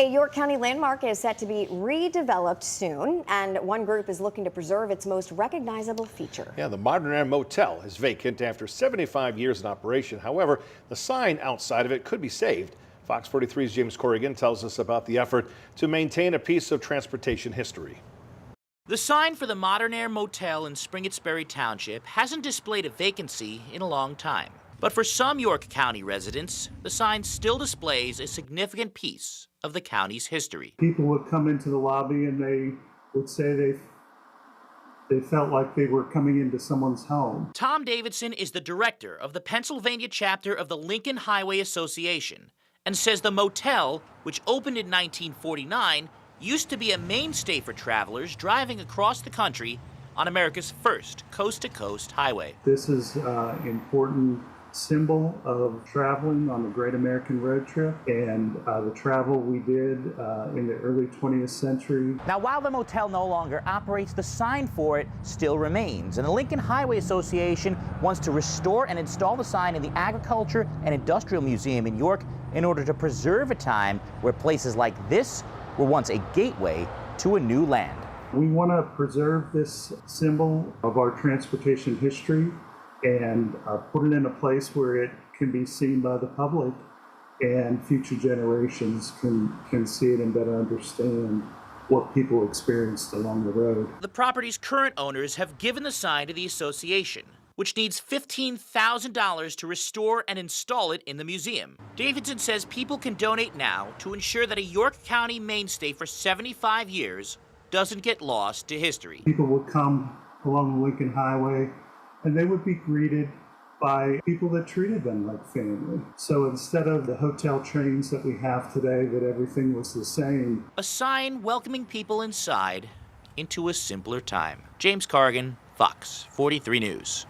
A York County landmark is set to be redeveloped soon, and one group is looking to preserve its most recognizable feature. Yeah, the Modernaire Motel is vacant after 75 years in operation. However, the sign outside of it could be saved. Fox 43's James Corrigan tells us about the effort to maintain a piece of transportation history. The sign for the Modernaire Motel in Springettsbury Township hasn't displayed a vacancy in a long time. But for some York County residents, the sign still displays a significant piece of the county's history. People would come into the lobby and they would say they felt like they were coming into someone's home. Tom Davidson is the director of the Pennsylvania chapter of the Lincoln Highway Association and says the motel, which opened in 1949, used to be a mainstay for travelers driving across the country on America's first coast-to-coast highway. This is an important symbol of traveling on the Great American Road Trip and the travel we did in the early 20th century. Now, while the motel no longer operates, the sign for it still remains. And the Lincoln Highway Association wants to restore and install the sign in the Agriculture and Industrial Museum in York in order to preserve a time where places like this were once a gateway to a new land. We want to preserve this symbol of our transportation history and put it in a place where it can be seen by the public and future generations can see it and better understand what people experienced along the road. The property's current owners have given the sign to the association, which needs $15,000 to restore and install it in the museum. Davidson says people can donate now to ensure that a York County mainstay for 75 years doesn't get lost to history. People would come along the Lincoln Highway and they would be greeted by people that treated them like family. So instead of the hotel chains that we have today, that everything was the same. A sign welcoming people inside into a simpler time. James Corrigan, Fox 43 News.